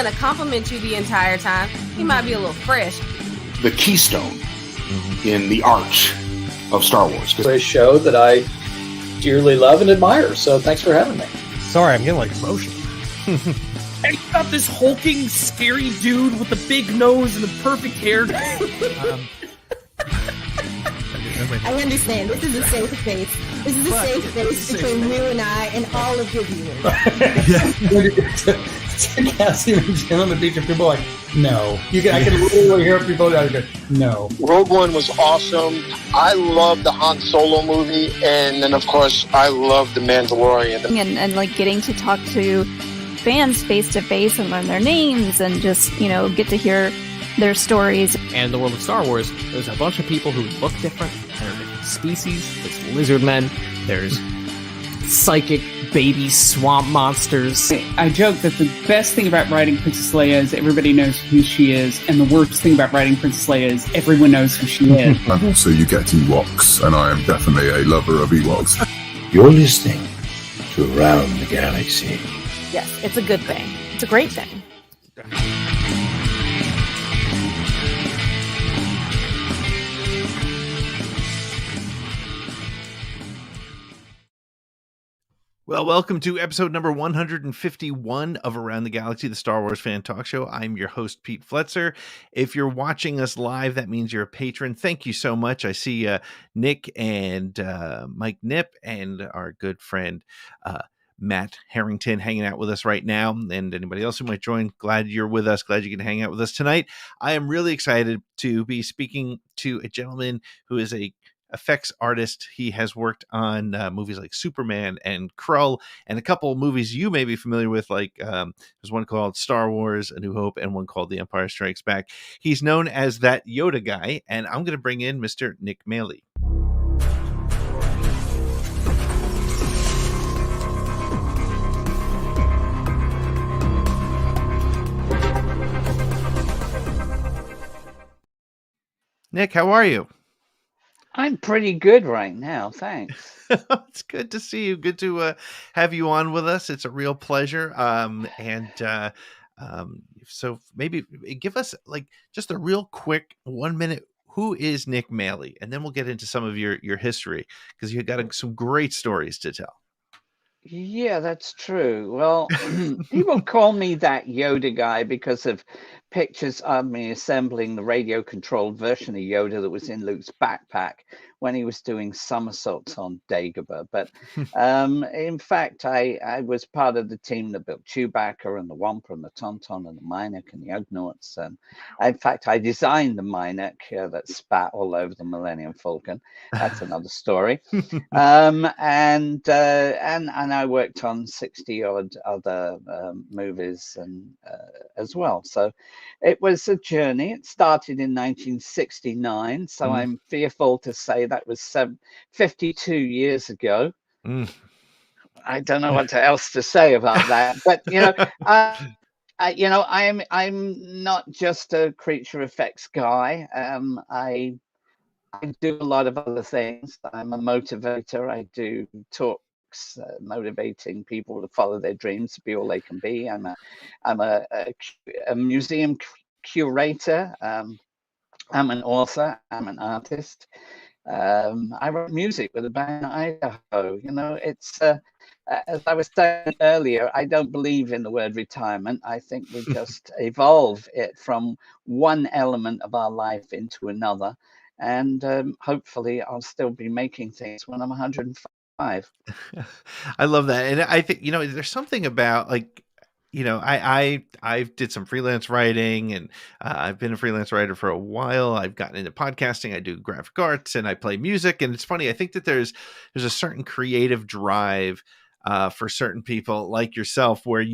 going to compliment you the entire time. He might be a little fresh. The keystone in the arch of Star Wars. It's a show that I dearly love and admire, so thanks for having me. Sorry, I'm getting like emotional. And you got this hulking, scary dude with the big nose and the perfect hair. I understand. This is a safe space. This is a safe space between you and I and all of your viewers. Cassie and Jim on the beach, and people are like, no. I can literally hear people out there, no. Rogue One was awesome. I love the Han Solo movie, and then of course I love The Mandalorian. And like getting to talk to fans face to face and learn their names and just, get to hear their stories. And in the world of Star Wars, there's a bunch of people who look different. There are different species. There's lizard men. There's psychic baby swamp monsters. I joke that the best thing about writing Princess Leia is everybody knows who she is, and the worst thing about writing Princess Leia is everyone knows who she is. And also you get Ewoks, and I am definitely a lover of Ewoks. You're listening to Around the Galaxy. Yes, it's a good thing. It's a great thing. Well, welcome to episode number 151 of Around the Galaxy, the Star Wars Fan Talk Show. I'm your host, Pete Fletzer. If you're watching us live, that means you're a patron. Thank you so much. I see Nick and Mike Nip and our good friend Matt Harrington hanging out with us right now. And anybody else who might join, glad you're with us. Glad you can hang out with us tonight. I am really excited to be speaking to a gentleman who is a effects artist. He has worked on movies like Superman and Krull and a couple of movies you may be familiar with, like there's one called Star Wars A New Hope and one called The Empire Strikes Back. He's known as that Yoda guy, and I'm going to bring in Mr. Nick Maley. Nick, how are you? I'm pretty good right now, thanks. It's good to see you. Good to have you on with us. It's a real pleasure. So maybe give us like just a real quick 1 minute. Who is Nick Maley? And then we'll get into some of your history, because you got some great stories to tell. Yeah, that's true. Well, people call me that Yoda guy because of pictures of me assembling the radio-controlled version of Yoda that was in Luke's backpack when he was doing somersaults on Dagobah. But in fact, I was part of the team that built Chewbacca and the Wampa and the Tauntaun and the Mynock and the Ugnaughts. And in fact, I designed the Mynock that spat all over the Millennium Falcon. That's another story. And I worked on 60-odd other movies and as well. So it was a journey. It started in 1969. So I'm fearful to say that was 52 years ago. I don't know what else to say about that. But, I'm not just a creature effects guy. I do a lot of other things. I'm a motivator. I do talks motivating people to follow their dreams, to be all they can be. I'm a museum curator. I'm an author. I'm an artist. I wrote music with a band in Idaho. It's as I was saying earlier, I don't believe in the word retirement. I think we just evolve it from one element of our life into another. And hopefully I'll still be making things when I'm 105. I love that. And I think, there's something about like, I did some freelance writing, and I've been a freelance writer for a while. I've gotten into podcasting. I do graphic arts and I play music. And it's funny. I think that there's a certain creative drive for certain people like yourself, where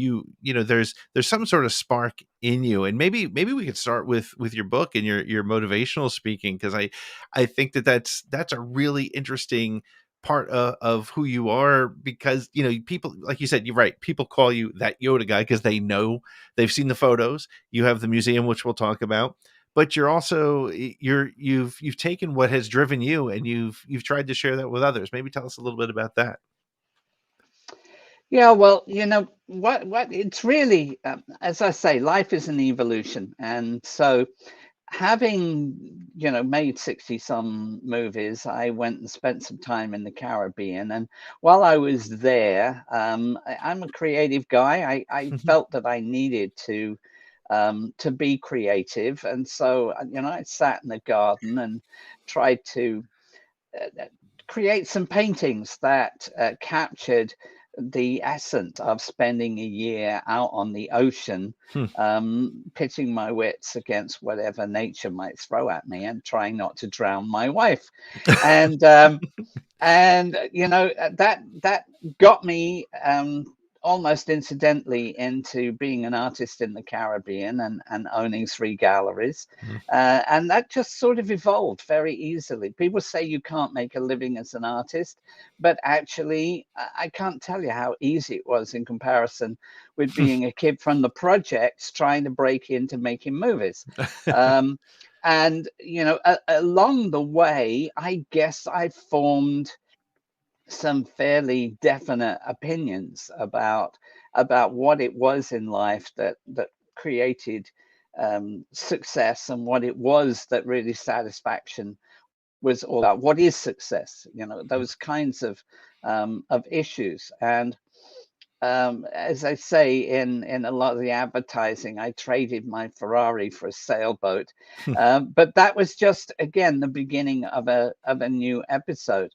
there's some sort of spark in you. And maybe we could start with your book and your motivational speaking, because I think that's a really interesting part of who you are, because people, like you said, you're right, people call you that Yoda guy because they've seen the photos. You have the museum, which we'll talk about, but you're also you've taken what has driven you and you've tried to share that with others. Maybe tell us a little bit about that. Yeah, well, what it's really, as I say, life is an evolution. And so having, made 60 some movies, I went and spent some time in the Caribbean. And while I was there, I'm a creative guy. I felt that I needed to be creative. And so, I sat in the garden and tried to create some paintings that captured the essence of spending a year out on the ocean, pitching my wits against whatever nature might throw at me and trying not to drown my wife. And that got me almost incidentally into being an artist in the Caribbean and owning 3 galleries. And that just sort of evolved very easily. People say you can't make a living as an artist, but actually, I can't tell you how easy it was in comparison with being a kid from the projects trying to break into making movies. And, along the way, I guess I formed some fairly definite opinions about what it was in life that created success, and what it was that really satisfaction was all about. What is success? Those kinds of issues. And as I say in a lot of the advertising, I traded my Ferrari for a sailboat, but that was just again the beginning of a new episode.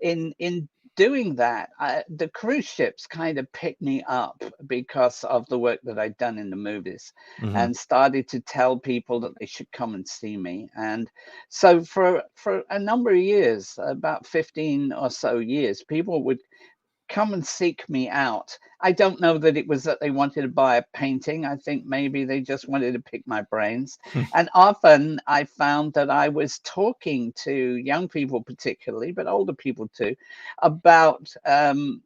In doing that, the cruise ships kind of picked me up because of the work that I'd done in the movies, and started to tell people that they should come and see me. And so for a number of years, about 15 or so years, people would come and seek me out. I don't know that it was that they wanted to buy a painting. I think maybe they just wanted to pick my brains. And often I found that I was talking to young people particularly, but older people too, about the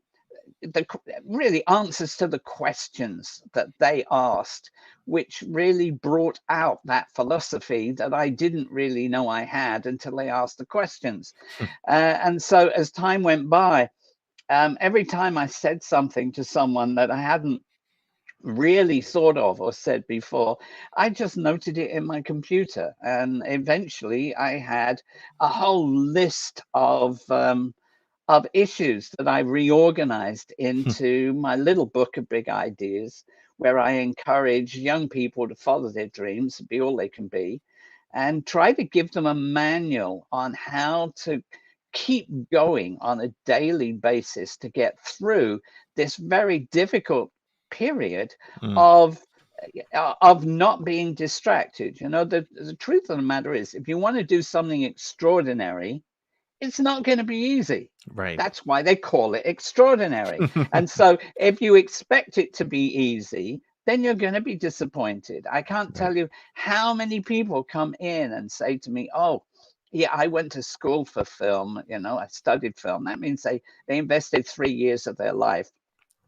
really answers to the questions that they asked, which really brought out that philosophy that I didn't really know I had until they asked the questions. And so as time went by, every time I said something to someone that I hadn't really thought of or said before, I just noted it in my computer. And eventually I had a whole list of issues that I reorganized into my little book of big ideas, where I encourage young people to follow their dreams, be all they can be, and try to give them a manual on how to keep going on a daily basis to get through this very difficult period of not being distracted. The truth of the matter is, if you want to do something extraordinary, it's not going to be easy. Right. That's why they call it extraordinary. And so if you expect it to be easy, then you're going to be disappointed. I can't tell you how many people come in and say to me, oh, yeah, I went to school for film. I studied film. That means they invested 3 years of their life,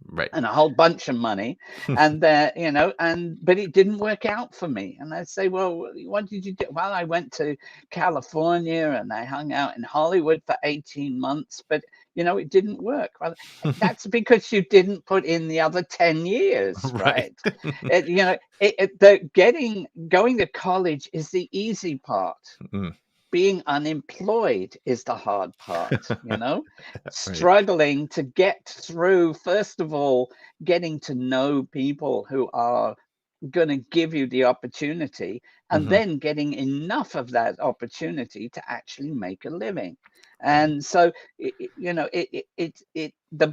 right, and a whole bunch of money, and but it didn't work out for me. And I say, well, what did you do? Well, I went to California and I hung out in Hollywood for 18 months, but it didn't work. Well, that's because you didn't put in the other 10 years, right? Going to college is the easy part. Being unemployed is the hard part, struggling to get through, first of all, getting to know people who are going to give you the opportunity, and then getting enough of that opportunity to actually make a living. And so, the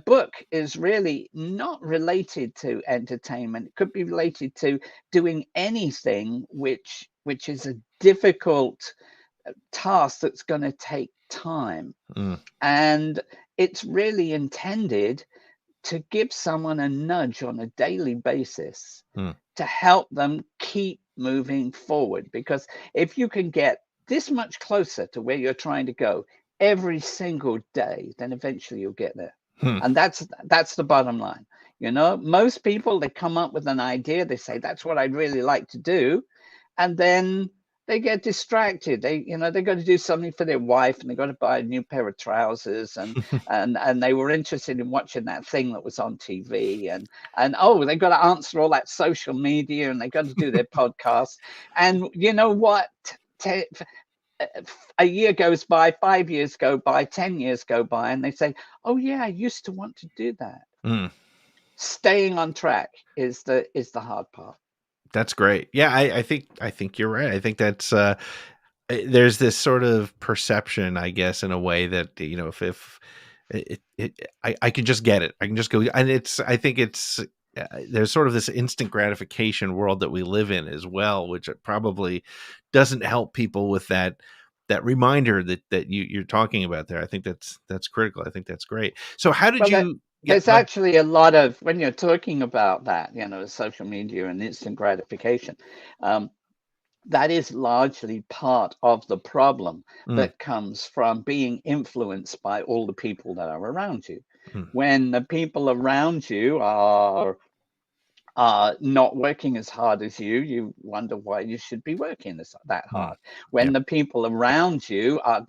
book is really not related to entertainment. It could be related to doing anything which is a difficult task that's going to take time. And it's really intended to give someone a nudge on a daily basis to help them keep moving forward. Because if you can get this much closer to where you're trying to go every single day, then eventually you'll get there. And that's the bottom line. Most people, they come up with an idea, they say, that's what I'd really like to do. And then they get distracted. They got to do something for their wife, and they got to buy a new pair of trousers, and they were interested in watching that thing that was on TV, and oh, they got to answer all that social media, and they got to do their podcast. And you know what? A year goes by, 5 years go by, 10 years go by, and they say, "Oh yeah, I used to want to do that." Mm. Staying on track is the hard part. That's great. Yeah, I think you're right. I think that's there's this sort of perception, I guess, in a way that, you know, if I can just get it, I can just go, and I think it's there's sort of this instant gratification world that we live in as well, which probably doesn't help people with that reminder that you're talking about there. I think that's critical. I think that's great. So how did you? There's actually a lot of, when you're talking about that, you know, social media and instant gratification, that is largely part of the problem that comes from being influenced by all the people that are around you. When the people around you are not working as hard as you wonder why you should be working that hard. When the people around you are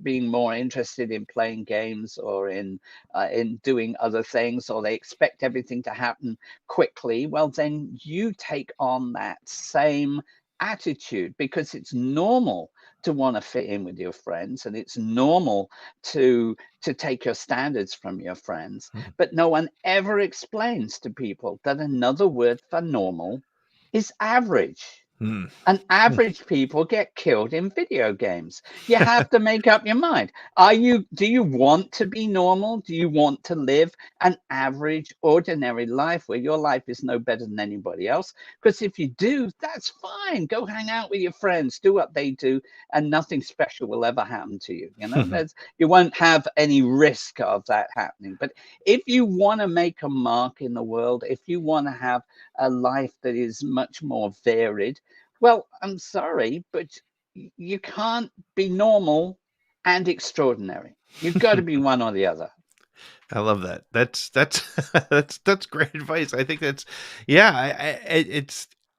being more interested in playing games or in doing other things, or they expect everything to happen quickly, well, then you take on that same attitude, because it's normal to want to fit in with your friends, and it's normal to take your standards from your friends. But no one ever explains to people that another word for normal is average. And average people get killed in video games. You have to make up your mind. Do you want to be normal? Do you want to live an average, ordinary life where your life is no better than anybody else? Because if you do, that's fine. Go hang out with your friends, do what they do, and nothing special will ever happen to you. You know, you won't have any risk of that happening. But if you want to make a mark in the world, if you want to have a life that is much more varied, well, I'm sorry, but you can't be normal and extraordinary. You've got to be one or the other. I love that. That's that's great advice. I think that's, yeah.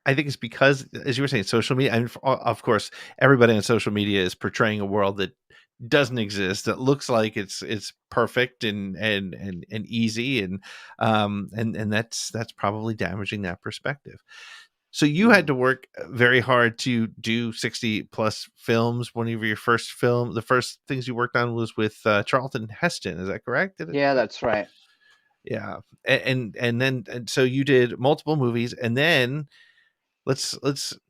I think it's because, as you were saying, social media, and of course, everybody on social media is portraying a world that doesn't exist, that looks like it's perfect and easy, and that's probably damaging that perspective. So you had to work very hard to do 60 plus films. One of your the first things you worked on was with Charlton Heston. Is that correct? Yeah, that's right. Yeah. And so you did multiple movies, and then let's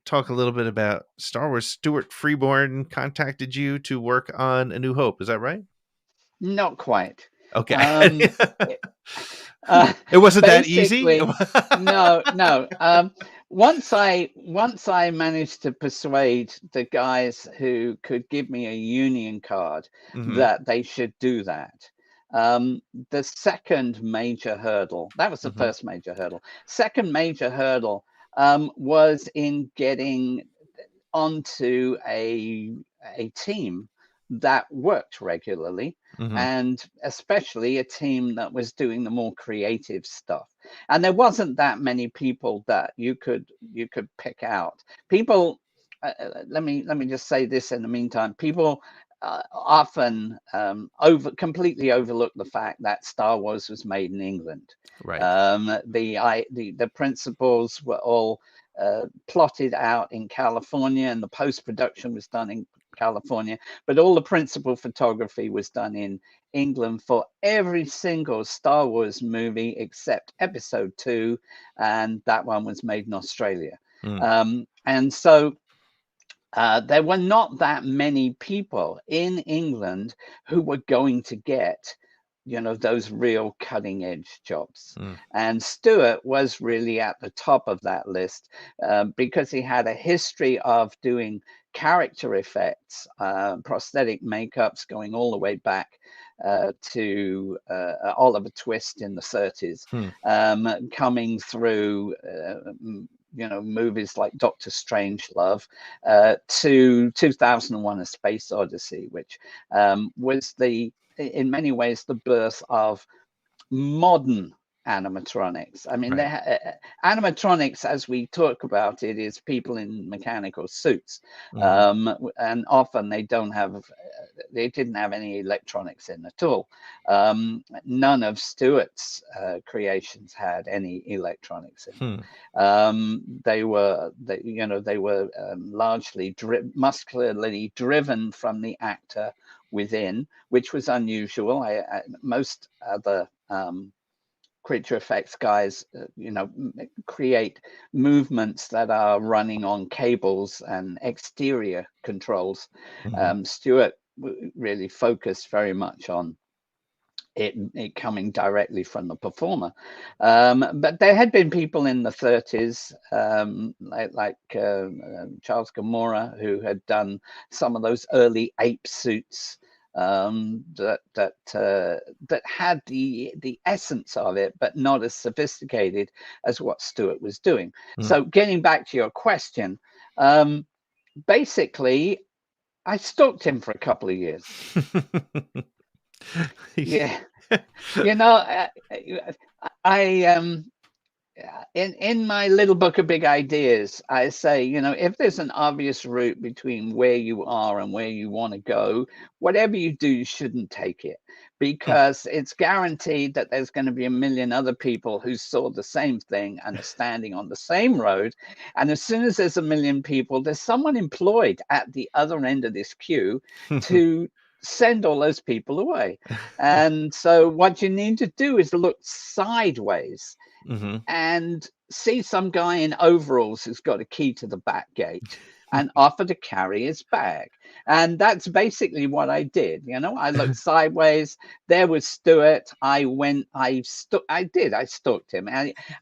talk a little bit about Star Wars. Stuart Freeborn contacted you to work on A New Hope. Is that right? Not quite. Okay. It wasn't that easy. No. Once I managed to persuade the guys who could give me a union card that they should do that, the second major hurdle, that was the first major hurdle. Second major hurdle was in getting onto a team that worked regularly, and especially a team that was doing the more creative stuff. And there wasn't that many people that you could pick out. People, let me just say this in the meantime. People often completely overlook the fact that Star Wars was made in England. Right. The principles were all plotted out in California, and the post-production was done in California, but all the principal photography was done in England for every single Star Wars movie except Episode 2, and that one was made in Australia. And so there were not that many people in England who were going to get, those real cutting edge jobs. And Stuart was really at the top of that list because he had a history of doing character effects, prosthetic makeups going all the way back to Oliver Twist in the 30s, coming through movies like Doctor Strangelove, to 2001: A Space Odyssey, which was in many ways the birth of modern animatronics. I mean, Right. animatronics, as we talk about it, is people in mechanical suits, Mhm. and often they didn't have any electronics in at all. None of Stewart's creations had any electronics in them. They were largely muscularly driven from the actor within, which was unusual. Most other creature effects guys, create movements that are running on cables and exterior controls. Stewart really focused very much on it coming directly from the performer. But there had been people in the 30s, like Charles Gamora, who had done some of those early ape suits that had the essence of it, but not as sophisticated as what Stewart was doing. So getting back to your question, basically, I stalked him for a couple of years. Yeah. I in my little book of big ideas, I say, if there's an obvious route between where you are and where you want to go, whatever you do, you shouldn't take it, because it's guaranteed that there's going to be a million other people who saw the same thing and are standing on the same road. And as soon as there's a million people, there's someone employed at the other end of this queue to send all those people away. And so what you need to do is look sideways and see some guy in overalls who's got a key to the back gate and offer to carry his bag. And that's basically what I did. I looked sideways. There was Stewart. I stalked him.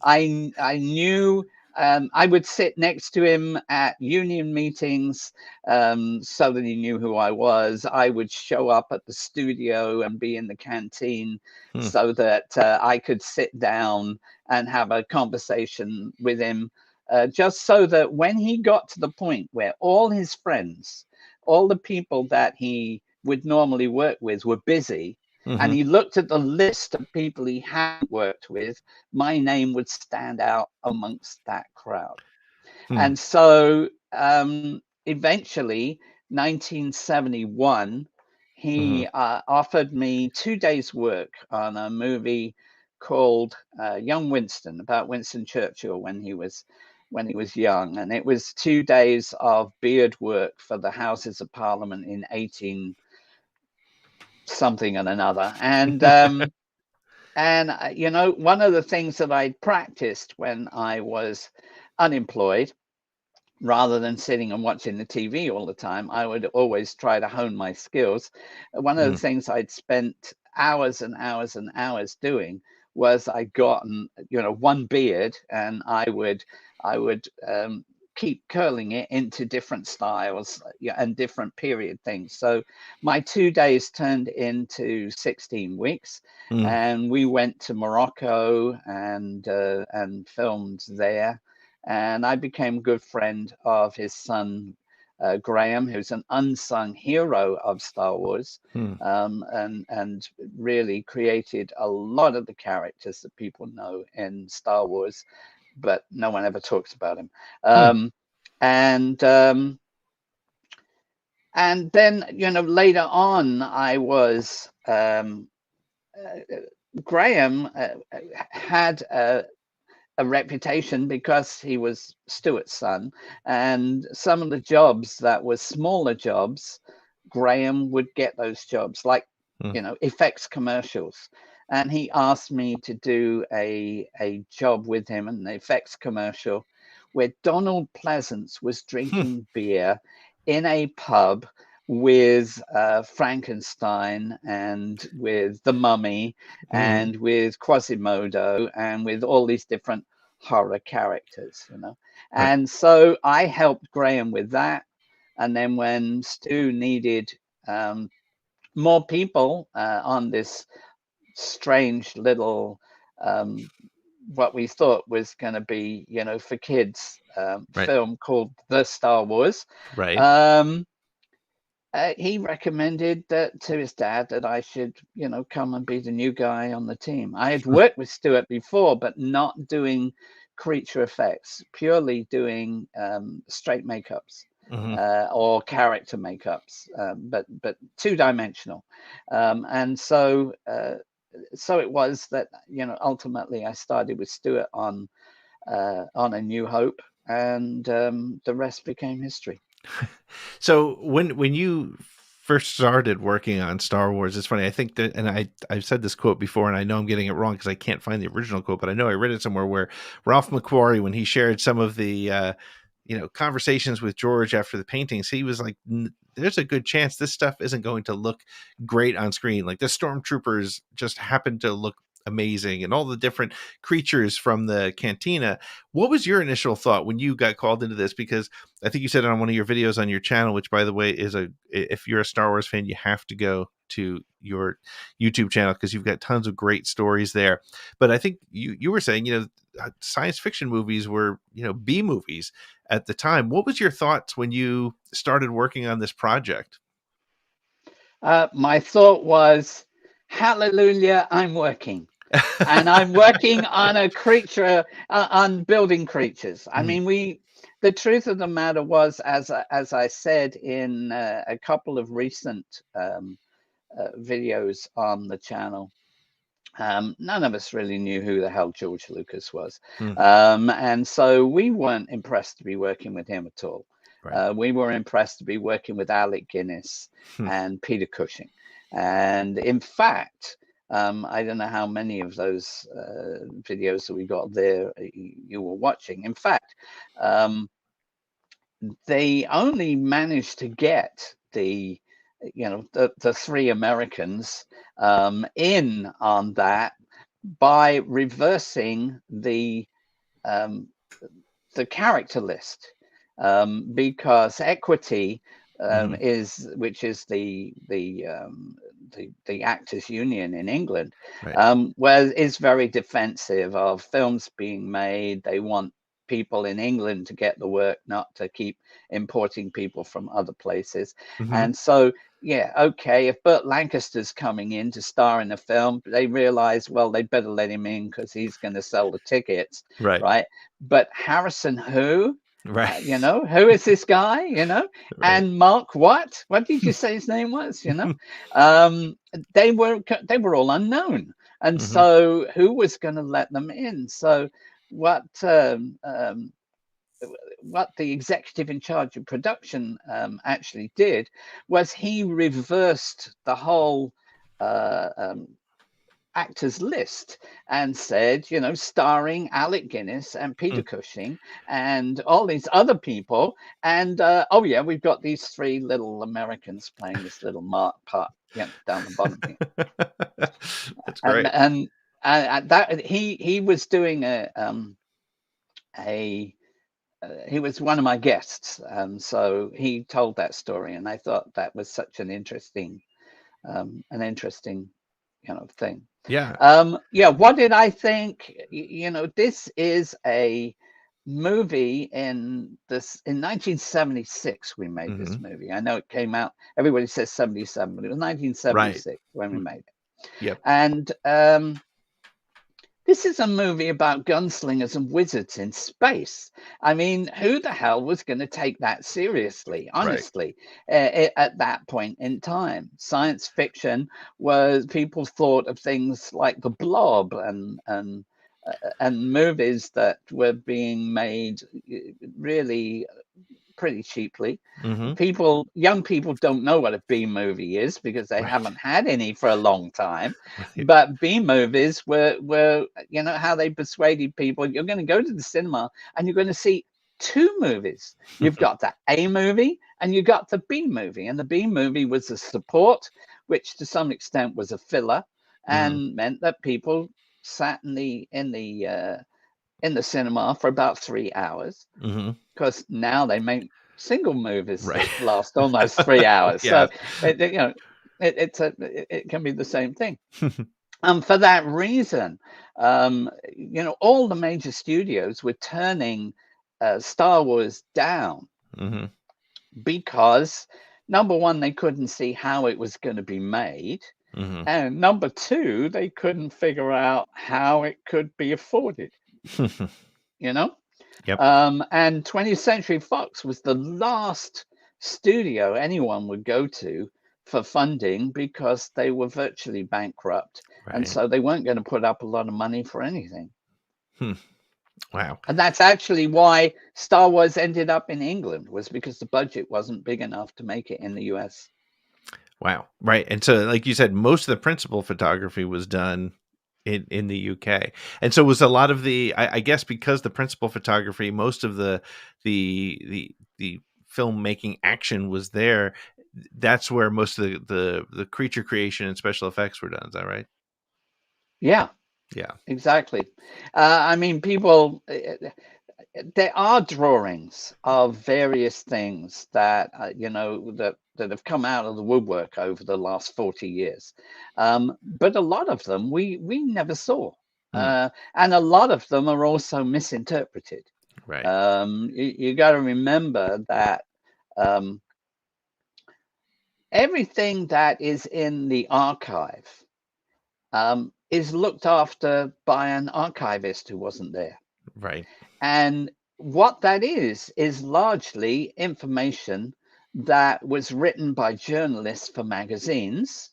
I knew I would sit next to him at union meetings, so that he knew who I was. I would show up at the studio and be in the canteen so that I could sit down and have a conversation with him, just so that when he got to the point where all his friends, all the people that he would normally work with were busy, and he looked at the list of people he hadn't worked with, my name would stand out amongst that crowd. And so eventually, 1971, he offered me 2 days' work on a movie called Young Winston, about Winston Churchill when he was young. And it was 2 days of beard work for the Houses of Parliament in 18 something and another. And one of the things that I practiced when I was unemployed, rather than sitting and watching the TV all the time, I would always try to hone my skills. One of the things I'd spent hours and hours and hours doing was I got one beard, and I would keep curling it into different styles and different period things. So my 2 days turned into 16 weeks, and we went to Morocco and filmed there. And I became a good friend of his son, Graham, who's an unsung hero of Star Wars, and really created a lot of the characters that people know in Star Wars, but no one ever talks about him. And then, later on, I was Graham had a reputation because he was Stewart's son, and some of the jobs that were smaller jobs, Graham would get those jobs, like effects commercials. And he asked me to do a job with him in the effects commercial where Donald Pleasance was drinking beer in a pub with Frankenstein and with the Mummy and with Quasimodo and with all these different horror characters, And so I helped Graham with that. And then when Stu needed more people on this strange little what we thought was going to be, for kids film called The Star Wars. Right. he recommended that to his dad that I should, come and be the new guy on the team. I had worked with Stuart before, but not doing creature effects, purely doing straight makeups. Or character makeups, but two-dimensional, and so it was that ultimately I started with Stuart on A New Hope, and the rest became history. So when you first started working on Star Wars, it's funny. I think that, and I've said this quote before, and I know I'm getting it wrong because I can't find the original quote, but I know I read it somewhere where Ralph McQuarrie, when he shared some of the conversations with George after the paintings, he was like, there's a good chance this stuff isn't going to look great on screen. Like the stormtroopers just happen to look amazing, and all the different creatures from the cantina. What was your initial thought when you got called into this? Because I think you said it on one of your videos on your channel, which, by the way, if you're a Star Wars fan, you have to go to your YouTube channel because you've got tons of great stories there. But I think you were saying, science fiction movies were, B movies at the time. What was your thoughts when you started working on this project? My thought was, hallelujah, I'm working. And I'm working on a creature, on building creatures. I mean, the truth of the matter was, as I said in a couple of recent videos on the channel, none of us really knew who the hell George Lucas was. And so we weren't impressed to be working with him at all. Right. We were impressed to be working with Alec Guinness and Peter Cushing. And in fact, I don't know how many of those videos that we got there you were watching. In fact, they only managed to get the three Americans in on that by reversing the character list, because Equity which is the actors union in England, right, is very defensive of films being made. They want people in England to get the work, not to keep importing people from other places. And so, yeah, okay, if Burt Lancaster's coming in to star in a film, they realize, well, they better let him in because he's going to sell the tickets, right? But Harrison, who? Right. Who is this guy? Right. And Mark, what did you say his name was? They were all unknown. And so who was going to let them in? So what the executive in charge of production actually did was he reversed the whole actors list and said, starring Alec Guinness and Peter Cushing and all these other people. And oh yeah, we've got these three little Americans playing this little part down the bottom here. That's great. And that he was doing he was one of my guests, so he told that story, and I thought that was such an interesting thing. Yeah. What did I think? This is a movie in 1976. We made this movie. I know it came out. Everybody says 77, but it was 1976 when we made it. Yep. And this is a movie about gunslingers and wizards in space. I mean, who the hell was going to take that seriously, honestly, at that point in time? Science fiction was, people thought of things like The Blob and movies that were being made really pretty cheaply. Young people don't know what a B movie is because they haven't had any for a long time. But B movies were how they persuaded people, you're going to go to the cinema and you're going to see two movies. You've got the A movie and you got the B movie, and the B movie was a support, which to some extent was a filler, and meant that people sat in the cinema for about 3 hours, because now they make single movies that last almost 3 hours. So it can be the same thing. For that reason, all the major studios were turning Star Wars down because number one, they couldn't see how it was going to be made. Mhm. And number two, they couldn't figure out how it could be afforded, you know? Yep. And 20th Century Fox was the last studio anyone would go to for funding because they were virtually bankrupt. And Right. so they weren't going to put up a lot of money for anything. Wow. And that's actually why Star Wars ended up in England, was because the budget wasn't big enough to make it in the US. Wow. Right. And so, like you said, most of the principal photography was done in the UK. And so was a lot of the, I guess, because the principal photography, most of the filmmaking action was there. That's where most of the creature creation and special effects were done. Is that right? Yeah. Yeah. Exactly. I mean, people, there are drawings of various things that, that have come out of the woodwork over the last 40 years. But a lot of them we never saw. And a lot of them are also misinterpreted. Right. You got to remember that everything that is in the archive is looked after by an archivist who wasn't there. Right. And what that is largely information that was written by journalists for magazines,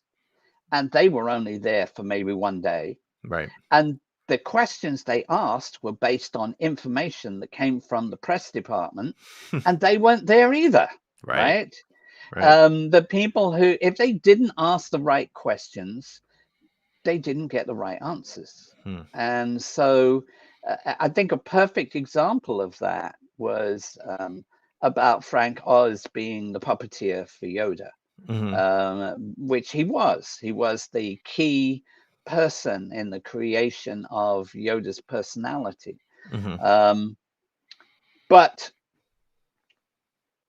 and they were only there for maybe one day. Right. And the questions they asked were based on information that came from the press department, and they weren't there either. Right. The people who, if they didn't ask the right questions, they didn't get the right answers. And so I think a perfect example of that was about Frank Oz being the puppeteer for Yoda, which he was. He was the key person in the creation of Yoda's personality. But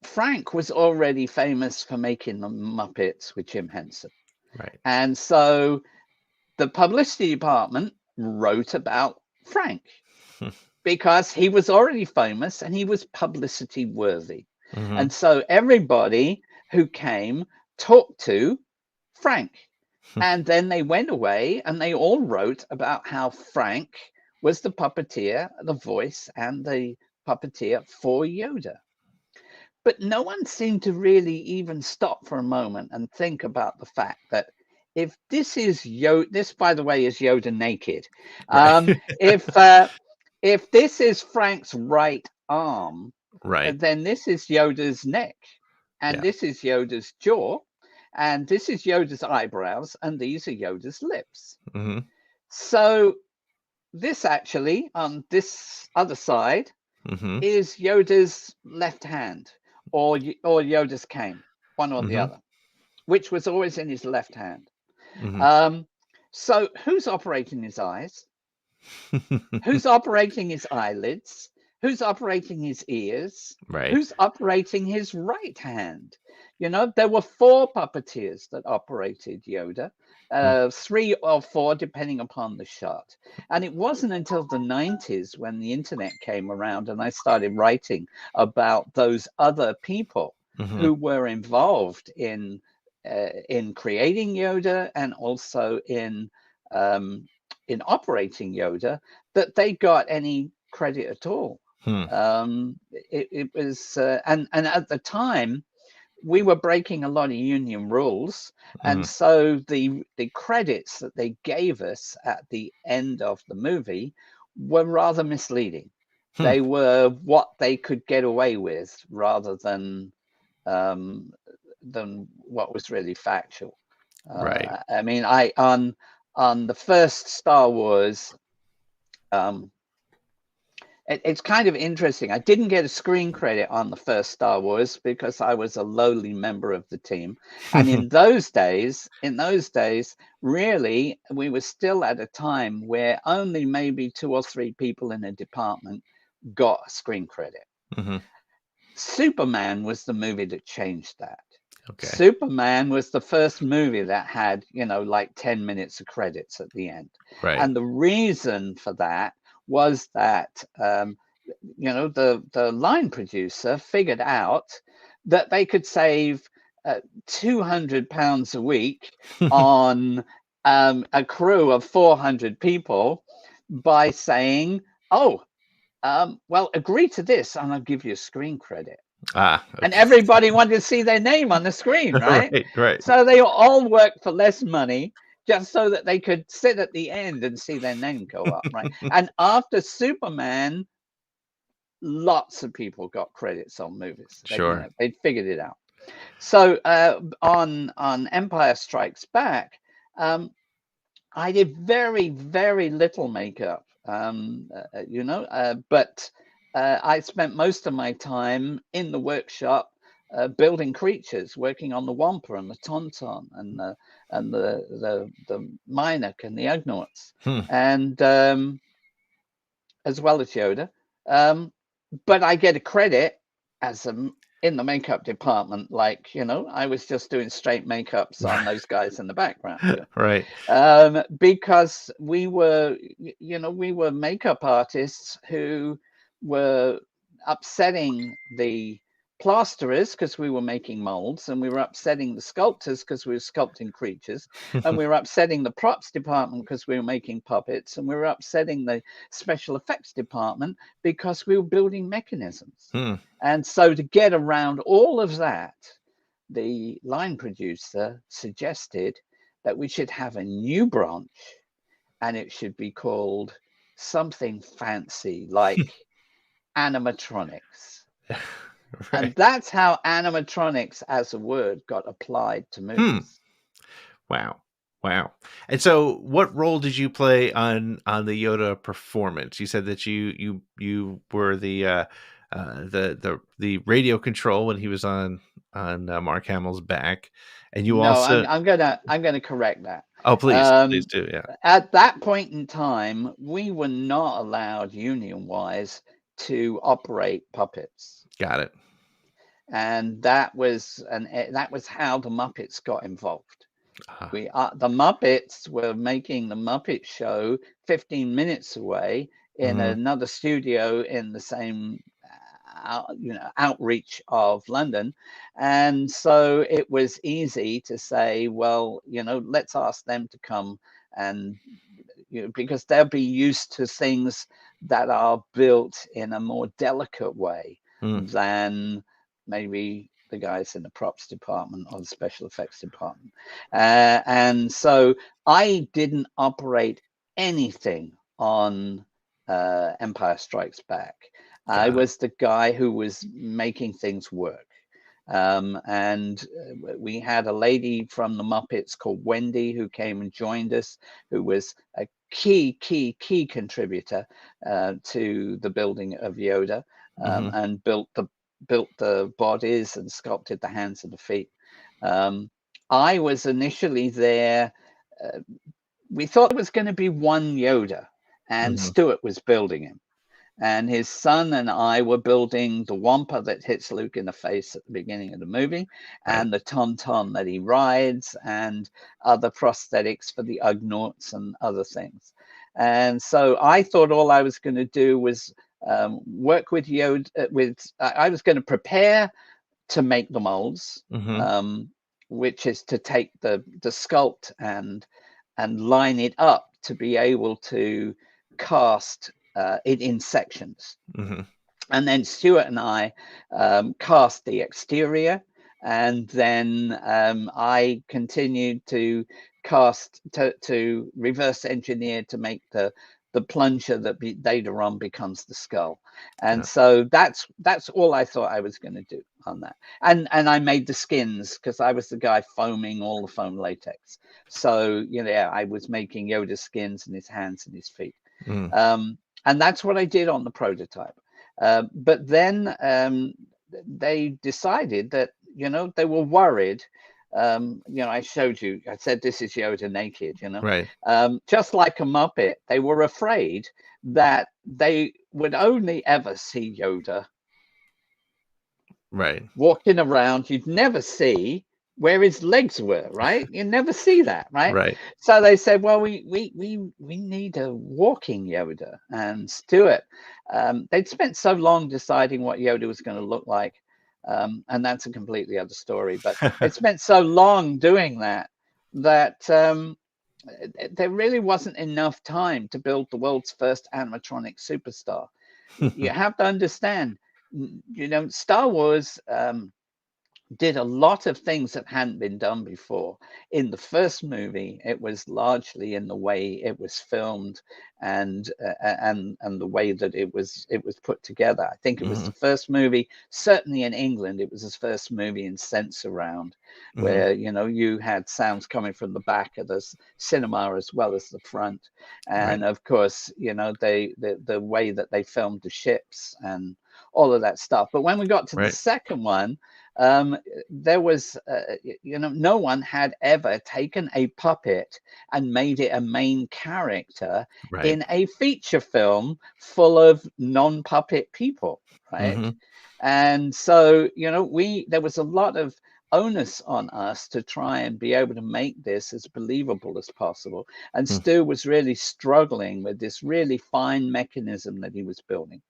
Frank was already famous for making the Muppets with Jim Henson. Right. And so the publicity department wrote about Frank because he was already famous and he was publicity worthy. And so everybody who came talked to Frank. And then they went away and they all wrote about how Frank was the puppeteer, the voice, and the puppeteer for Yoda. But no one seemed to really even stop for a moment and think about the fact that if this is Yoda, this, by the way, is Yoda naked. Right. If this is Frank's right arm, right, then this is Yoda's neck, and this is Yoda's jaw, and this is Yoda's eyebrows, and these are Yoda's lips. So this actually, on this other side, is Yoda's left hand, or Yoda's cane, one or the other, which was always in his left hand. So who's operating his eyes? Who's operating his eyelids? Who's operating his ears? Right. Who's operating his right hand? You know, there were 4 puppeteers that operated Yoda, 3 or 4, depending upon the shot. And it wasn't until the 90s when the internet came around and I started writing about those other people who were involved in creating Yoda and also in operating Yoda, that they got any credit at all. It was, and at the time, we were breaking a lot of union rules, and so the credits that they gave us at the end of the movie were rather misleading. They were what they could get away with rather than what was really factual. Right. I mean, on the first Star Wars, it's kind of interesting. I didn't get a screen credit on the first Star Wars because I was a lowly member of the team. And in those days, really, we were still at a time where only maybe 2 or 3 people in a department got a screen credit. Superman was the movie that changed that. Okay. Superman was the first movie that had, like 10 minutes of credits at the end. Right. And the reason for that was that, the line producer figured out that they could save £200 a week on a crew of 400 people by saying, "Oh, well, agree to this, and I'll give you a screen credit." Okay. And everybody wanted to see their name on the screen, right? Right. So they all worked for less money just so that they could sit at the end and see their name go up, right? And after Superman, lots of people got credits on movies. Sure. They'd figured it out. So on Empire Strikes Back, I did very, very little makeup, but I spent most of my time in the workshop building creatures, working on the Wampa and the Tauntaun and the Mynock and the Ugnaughts, and as well as Yoda. But I get a credit as in the makeup department, like, I was just doing straight makeups on those guys in the background. Right. Because we were makeup artists who were upsetting the plasterers because we were making molds, and we were upsetting the sculptors because we were sculpting creatures, and we were upsetting the props department because we were making puppets, and we were upsetting the special effects department because we were building mechanisms. And so to get around all of that, the line producer suggested that we should have a new branch, and it should be called something fancy like animatronics. Right. And that's how animatronics as a word got applied to movies. Wow. And so what role did you play on the Yoda performance? You said that you were the radio control when he was on Mark Hamill's back, and you also. I'm gonna correct that. Oh, please do. Yeah. At that point in time, we were not allowed union-wise to operate puppets. Got it. And that was how the Muppets got involved. The Muppets were making the Muppet Show 15 minutes away in another studio in the same outreach of London, and so it was easy to say, well, let's ask them to come, and because they'll be used to things that are built in a more delicate way than maybe the guys in the props department or the special effects department. And so I didn't operate anything on Empire Strikes Back. I was the guy who was making things work. And we had a lady from the Muppets called Wendy who came and joined us, who was a key contributor to the building of Yoda, and built the bodies and sculpted the hands and the feet. I was initially there. We thought it was going to be one Yoda, and Stuart was building him. And his son and I were building the Wampa that hits Luke in the face at the beginning of the movie, and the Tauntaun that he rides, and other prosthetics for the Ugnaughts and other things. And so I thought all I was going to do was work with Yoda. I was going to prepare to make the molds, which is to take the sculpt and line it up to be able to cast it in sections. And then Stuart and I cast the exterior, and then I continued to cast to reverse engineer to make the plunger that later on becomes the skull. And so that's all I thought I was going to do on that. And I made the skins because I was the guy foaming all the foam latex. So I was making Yoda skins in his hands and his feet. And that's what I did on the prototype. But then they decided that, they were worried. I showed you, I said, this is Yoda naked, Right. Just like a Muppet, they were afraid that they would only ever see Yoda walking around. You'd never see where his legs were, right? You never see that, right? Right. So they said, well, we need a walking Yoda. And Stuart, they'd spent so long deciding what Yoda was going to look like. And that's a completely other story. But I spent so long doing that there really wasn't enough time to build the world's first animatronic superstar. You have to understand, Star Wars did a lot of things that hadn't been done before. In the first movie, it was largely in the way it was filmed and the way that it was put together. I think it was the first movie, certainly in England, it was his first movie in sense around, where you had sounds coming from the back of the cinema as well as the front, and of course, the way that they filmed the ships and all of that stuff. But when we got to the second one, there was, no one had ever taken a puppet and made it a main character in a feature film full of non-puppet people, right? And so, there was a lot of onus on us to try and be able to make this as believable as possible. And Stu was really struggling with this really fine mechanism that he was building.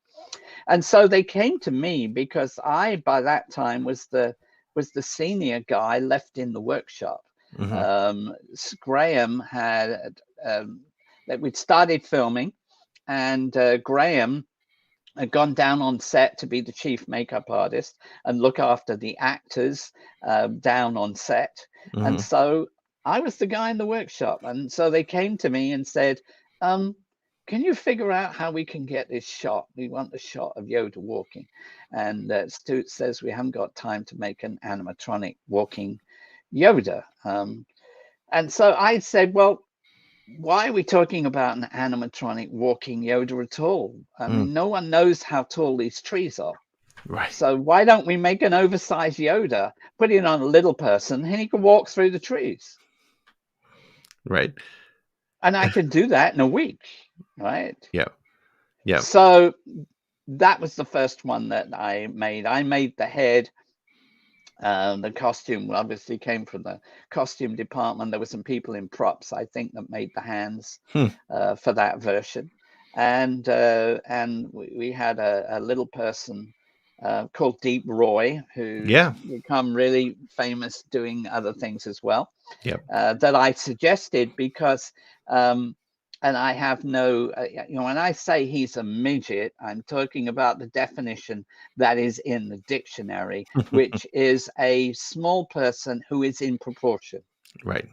And so they came to me because I, by that time, was the senior guy left in the workshop. Graham had that we'd started filming, and Graham had gone down on set to be the chief makeup artist and look after the actors down on set. And so I was the guy in the workshop. And so they came to me and said, can you figure out how we can get this shot? We want a shot of Yoda walking. And Stu says we haven't got time to make an animatronic walking Yoda. And so I said, well, why are we talking about an animatronic walking Yoda at all? I mean, no one knows how tall these trees are. Right. So why don't we make an oversized Yoda, put it on a little person, and he can walk through the trees? Right. And I can do that in a week. Right. Yeah. Yeah. So that was the first one that I made. I made the head. The costume obviously came from the costume department. There were some people in props, I think, that made the hands for that version. And we had a little person called Deep Roy, who's become really famous doing other things as well. That I suggested because and I have no, when I say he's a midget, I'm talking about the definition that is in the dictionary, which is a small person who is in proportion. Right.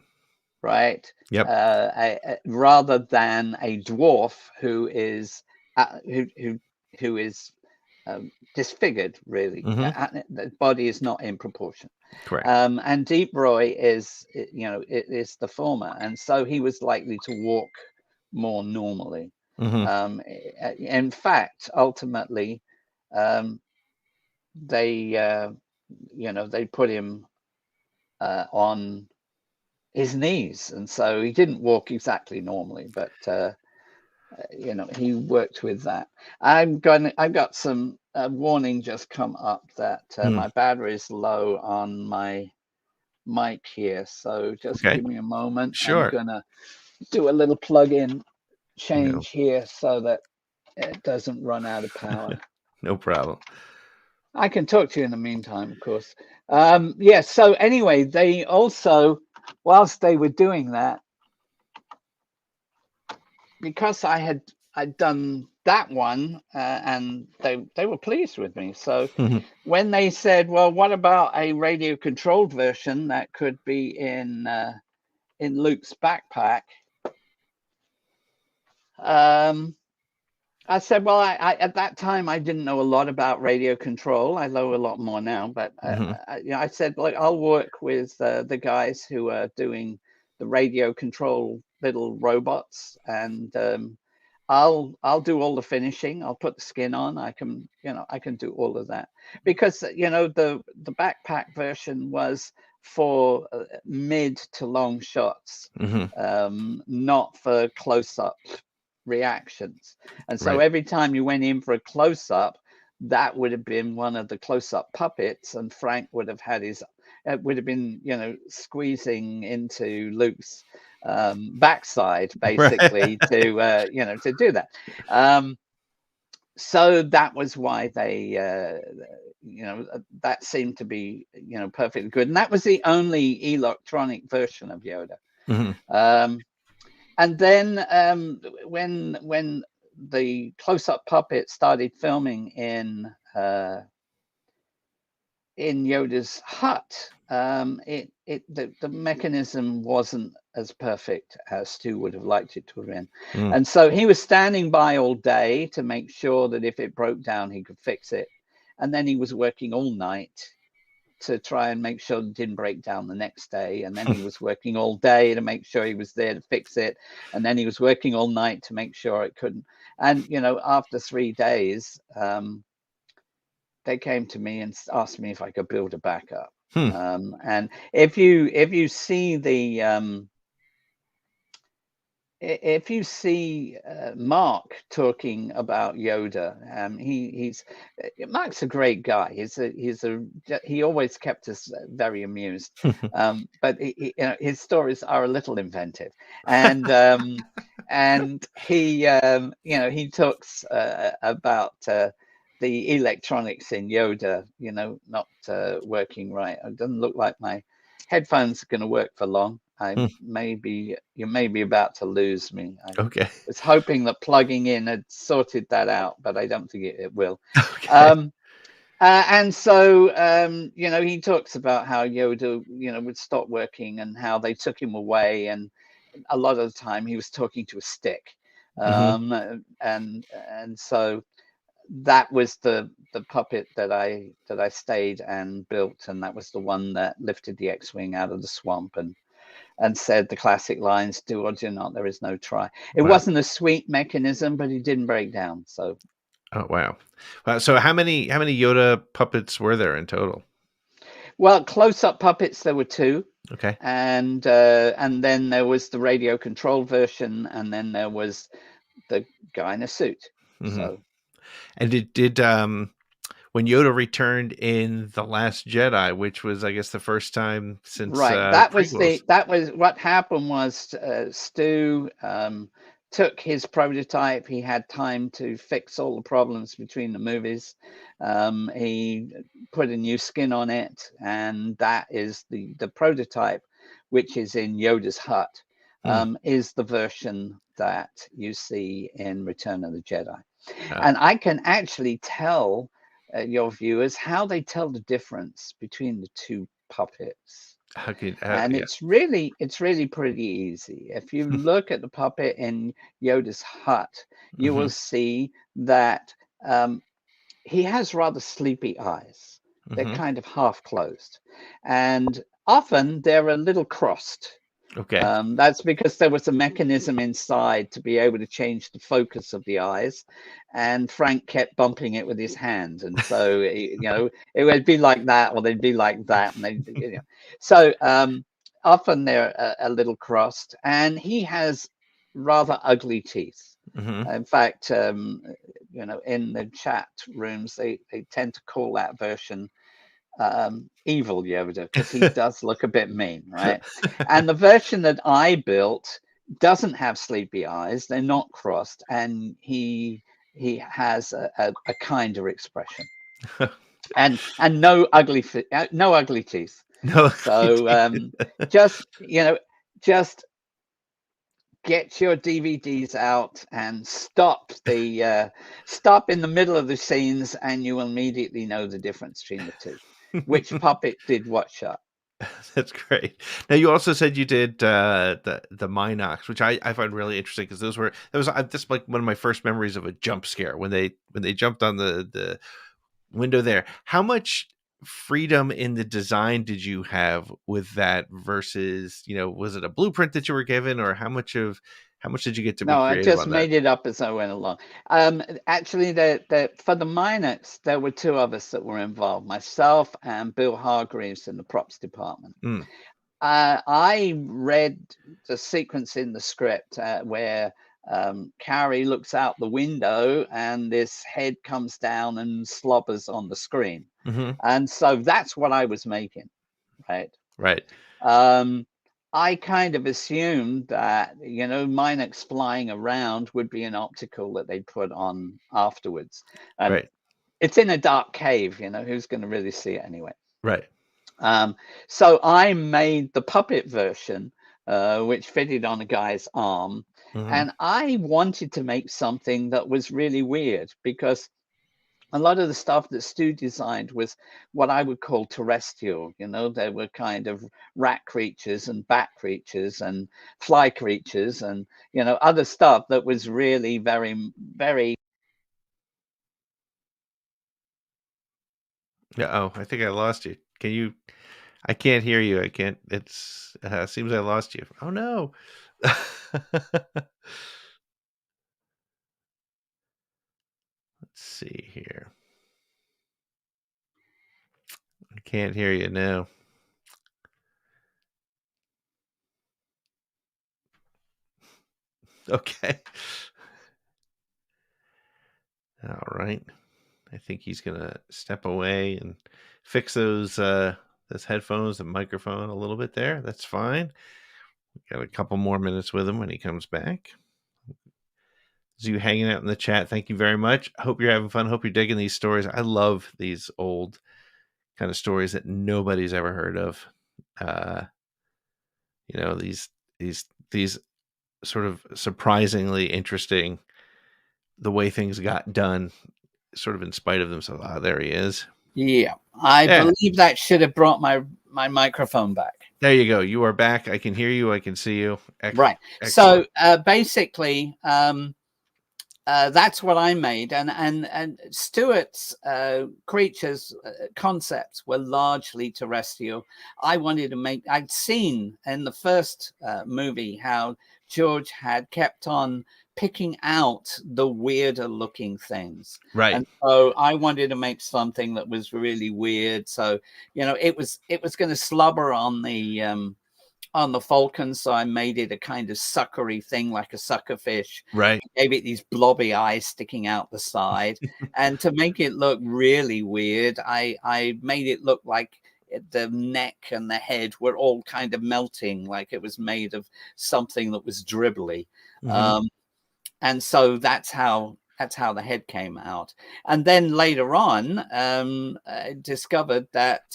Right. Yep. Rather than a dwarf who is who is disfigured, really. The body is not in proportion. Correct. And Deep Roy is, it is the former, and so he was likely to walk more normally. In fact, ultimately, they put him on his knees, and so he didn't walk exactly normally, but he worked with that. I've got some warning just come up that my battery is low on my mic here, so just give me a moment. Sure. I'm gonna do a little plug-in change here so that it doesn't run out of power. No problem. I can talk to you in the meantime, of course. So anyway, they also, whilst they were doing that, because I'd done that one, and they were pleased with me. So when they said, well, what about a radio controlled version that could be in Luke's backpack? I said, well, I at that time, I didn't know a lot about radio control. I know a lot more now, but I said, look, I'll work with the guys who are doing the radio control little robots, and I'll do all the finishing. I'll put the skin on. I can do all of that, because the backpack version was for mid to long shots, not for close-up reactions. And so every time you went in for a close-up, that would have been one of the close-up puppets, and Frank would have had would have been squeezing into Luke's backside, basically, to do that. so that was why they, that seemed to be, perfectly good. And that was the only electronic version of Yoda. Mm-hmm. And then when the close-up puppet started filming in Yoda's hut, the mechanism wasn't as perfect as Stu would have liked it to have been. And so he was standing by all day to make sure that if it broke down, he could fix it. And then he was working all night to try and make sure it didn't break down the next day. And then he was working all day to make sure he was there to fix it. And then he was working all night to make sure it couldn't. And, after 3 days, they came to me and asked me if I could build a backup. And if you see the Mark talking about Yoda, Mark's a great guy. He always kept us very amused. But his stories are a little inventive, and he talks about the electronics in Yoda, not working right. It doesn't look like my headphones are going to work for long. You may be about to lose me. I was hoping that plugging in had sorted that out, but I don't think it will. And so, he talks about how Yoda, would stop working and how they took him away. And a lot of the time he was talking to a stick. And so that was the puppet that I stayed and built. And that was the one that lifted the X-Wing out of the swamp and said the classic lines, "Do or do not, there is no try." It wasn't a sweet mechanism, but it didn't break down. So, oh wow! So how many Yoda puppets were there in total? Well, close-up puppets there were 2. Okay, and then there was the radio controlled version, and then there was the guy in a suit. So, and did when Yoda returned in The Last Jedi, which was, I guess, the first time since that was what happened was Stu took his prototype. He had time to fix all the problems between the movies. He put a new skin on it, and that is the prototype, which is in Yoda's hut, is the version that you see in Return of the Jedi. And I can actually tell your viewers how they tell the difference between the 2 puppets. It's really pretty easy. If you look at the puppet in Yoda's hut, you will see that he has rather sleepy eyes. They're kind of half closed, and often they're a little crossed. That's because there was a mechanism inside to be able to change the focus of the eyes, and Frank kept bumping it with his hand, and so it would be like that, or they'd be like that, and so often they're a little crossed, and he has rather ugly teeth. In fact, in the chat rooms, they tend to call that version evil Yoda, because he does look a bit mean, right? And the version that I built doesn't have sleepy eyes. They're not crossed, and he has a kinder expression, and no ugly teeth. So just get your DVDs out and stop in the middle of the scenes, and you will immediately know the difference between the 2. Which puppet did what shot? That's great. Now, you also said you did the Minox, which I find really interesting, because that was just like one of my first memories of a jump scare when they jumped on the window there. How much freedom in the design did you have with that versus, was it a blueprint that you were given, or how much did you get to be creative on that? No, I just made it up as I went along. Actually, for the Minox, there were 2 of us that were involved, myself and Bill Hargreaves in the props department. I read the sequence in the script where Carrie looks out the window and this head comes down and slobbers on the screen. And so that's what I was making, right? Right. I kind of assumed that, Minox flying around would be an optical that they'd put on afterwards. And Right. it's in a dark cave, who's going to really see it anyway? Right. So I made the puppet version, which fitted on a guy's arm. Mhm. And I wanted to make something that was really weird, because a lot of the stuff that Stu designed was what I would call terrestrial. There were kind of rat creatures and bat creatures and fly creatures and, other stuff that was really very, very. Yeah. Oh, I think I lost you. Can you? I can't hear you. I can't. It's seems I lost you. Oh no. Let's see here. I can't hear you now. Okay. All right. I think he's gonna step away and fix those headphones and microphone a little bit there. That's fine. We got a couple more minutes with him when he comes back. You hanging out in the chat, thank you very much. Hope you're having fun. Hope you're digging these stories. I love these old kind of stories that nobody's ever heard of. Uh, these sort of surprisingly interesting, the way things got done, sort of in spite of themselves. Ah, there he is. Yeah, I believe that should have brought my microphone back. There you go. You are back. I can hear you. I can see you. Right. Excellent. So basically, that's what I made, and Stuart's creatures concepts were largely terrestrial. I wanted to make. I'd seen in the first movie how George had kept on picking out the weirder looking things, right? And so I wanted to make something that was really weird. So it was going to slobber on the falcon, so I made it a kind of suckery thing, like a sucker fish. Right. I gave it these blobby eyes sticking out the side, and to make it look really weird, I made it look like the neck and the head were all kind of melting, like it was made of something that was dribbly. Mhm. And so that's how the head came out. And then later on, I discovered that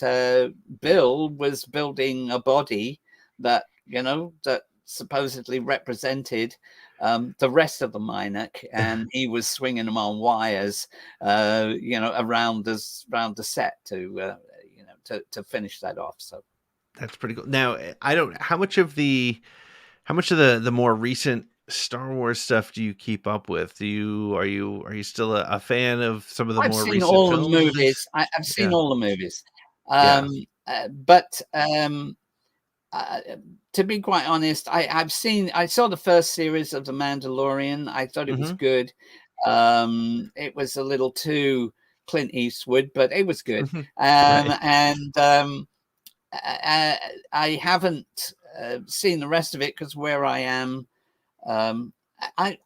Bill was building a body that that supposedly represented the rest of the Minoc, and he was swinging them on wires, around the set to finish that off. So that's pretty cool. Now, I don't. How much of the more recent Star Wars stuff do you keep up with? Are you still a fan of some of the more recent all films? the movies. I've seen all the movies. To be quite honest, I saw the first series of The Mandalorian. I thought it was good. It was a little too Clint Eastwood, but it was good. And I haven't seen the rest of it because where I am, I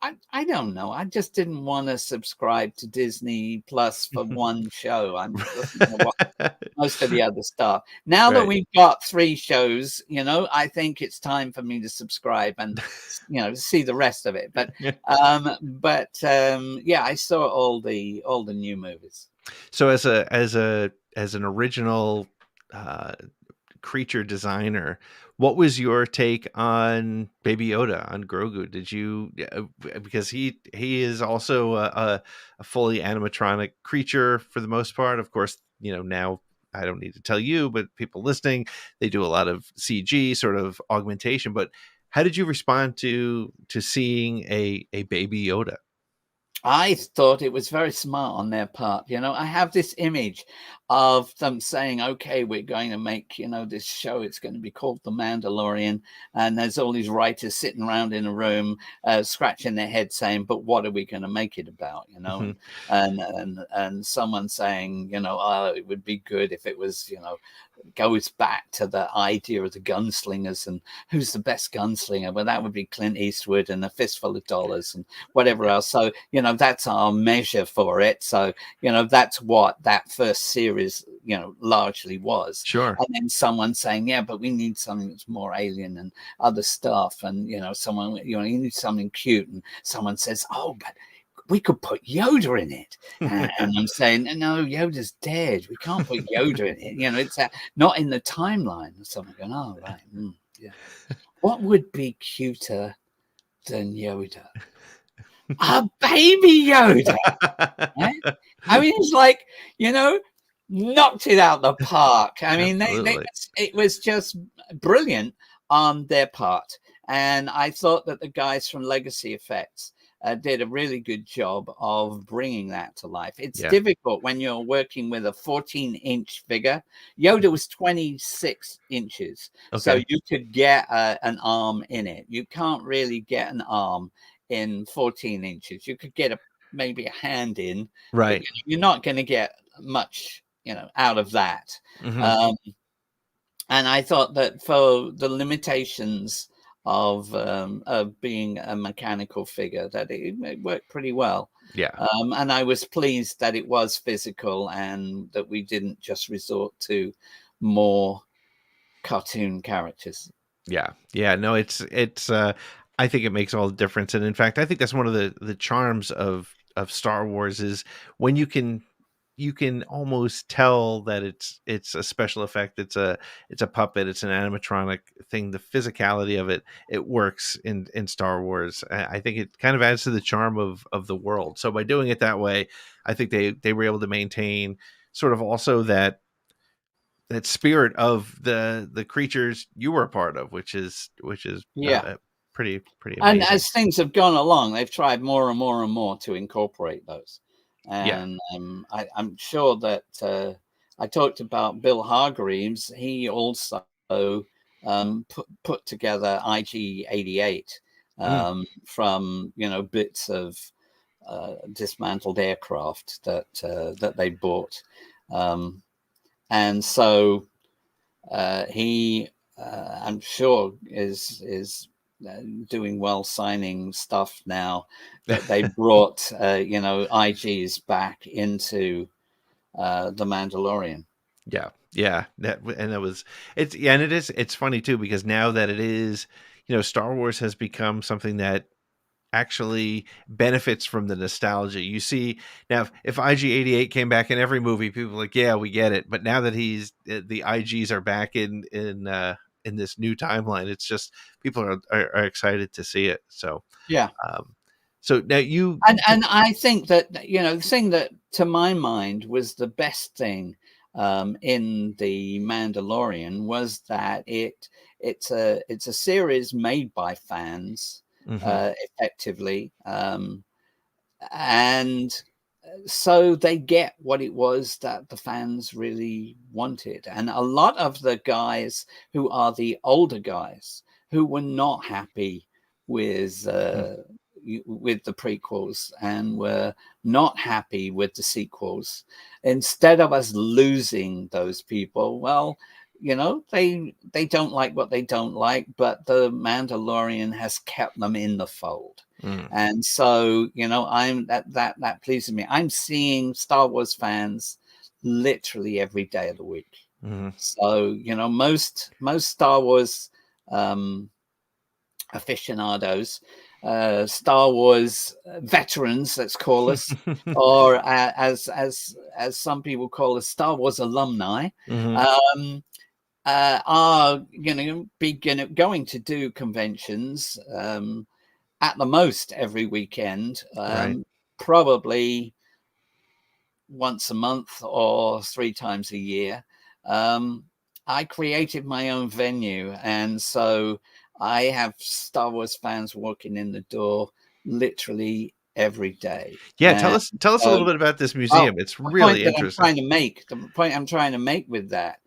don't know. I just didn't want to subscribe to Disney Plus for one show. I'm listening to watch most of the other stuff. Now that we've got 3 shows, I think it's time for me to subscribe and see the rest of it. But I saw all the new movies. So as an original creature designer, what was your take on Baby Yoda, on Grogu? Did you, because he is also a fully animatronic creature for the most part, of course, now I don't need to tell you, but people listening, they do a lot of CG sort of augmentation. But how did you respond to seeing a Baby Yoda? I thought it was very smart on their part. I have this image of them saying, okay, we're going to make, this show. It's going to be called The Mandalorian. And there's all these writers sitting around in a room, scratching their head saying, but what are we going to make it about? And someone saying, oh, it would be good if it was, goes back to the idea of the gunslingers and who's the best gunslinger. Well, that would be Clint Eastwood and A Fistful of Dollars and whatever else. So, that's our measure for it. So, that's what that first series, largely was. Sure. And then someone saying, yeah, but we need something that's more alien and other stuff. And, someone, you need something cute. And someone says, oh, but we could put Yoda in it. And I'm saying, no, Yoda's dead. We can't put Yoda in it. It's not in the timeline. And someone going, oh, right. Yeah. What would be cuter than Yoda? A baby Yoda. Right? I mean, it's like, knocked it out the park. I mean, it was just brilliant on their part. And I thought that the guys from Legacy Effects did a really good job of bringing that to life. It's difficult when you're working with a 14-inch figure. Yoda was 26 inches, so you could get an arm in it. You can't really get an arm in 14 inches. You could get maybe a hand in, right? But you're not going to get much, out of that. Mm-hmm. And I thought that for the limitations of being a mechanical figure, that it worked pretty well. Yeah. And I was pleased that it was physical and that we didn't just resort to more cartoon characters. Yeah. No, it's I think it makes all the difference. And in fact, I think that's one of the charms of Star Wars is when you can almost tell that it's a special effect, it's a puppet, it's an animatronic thing. The physicality of it works in Star Wars. I think it kind of adds to the charm of the world. So by doing it that way, I think they were able to maintain sort of also that spirit of the creatures you were a part of, which is pretty amazing. And as things have gone along, they've tried more and more and more to incorporate those. And I'm sure that I talked about Bill Hargreaves. He also put together IG-88 from bits of dismantled aircraft that they bought, and so he I'm sure is doing well signing stuff now that they brought IGs back into the Mandalorian. It's funny too, because now that it is, Star Wars has become something that actually benefits from the nostalgia. You see now, if IG-88 came back in every movie, people are like, yeah, we get it. But now that the IGs are back in this new timeline, it's just people are excited to see it. So so now and I think that the thing that to my mind was the best thing in the Mandalorian was that it's a series made by fans, effectively, and so they get what it was that the fans really wanted. And a lot of the guys who are the older guys who were not happy with the prequels and were not happy with the sequels, instead of us losing those people, well, they don't like what they don't like, but the Mandalorian has kept them in the fold. And so, I'm that pleases me. I'm seeing Star Wars fans literally every day of the week. So, most Star Wars aficionados, Star Wars veterans, let's call us, or as some people call us, Star Wars alumni, are going to do conventions at the most every weekend, probably once a month or 3 times a year. I created my own venue, and so I have Star Wars fans walking in the door literally every day. Tell us a little bit about this museum. It's really interesting. The point I'm trying to make with that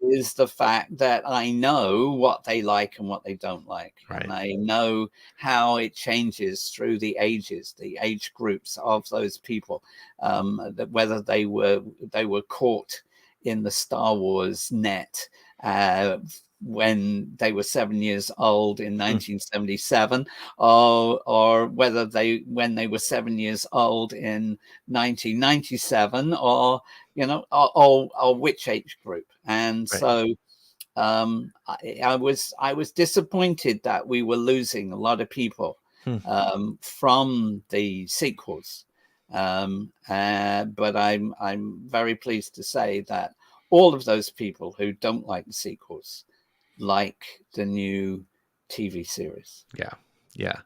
is the fact that I know what they like and what they don't like. And I know how it changes through the ages, the age groups of those people, that whether they were caught in the Star Wars net when they were 7 years old in 1977, or whether when they were 7 years old in 1997, or or which age group. And so I was disappointed that we were losing a lot of people from the sequels. But I'm very pleased to say that all of those people who don't like the sequels like the new TV series. Yeah.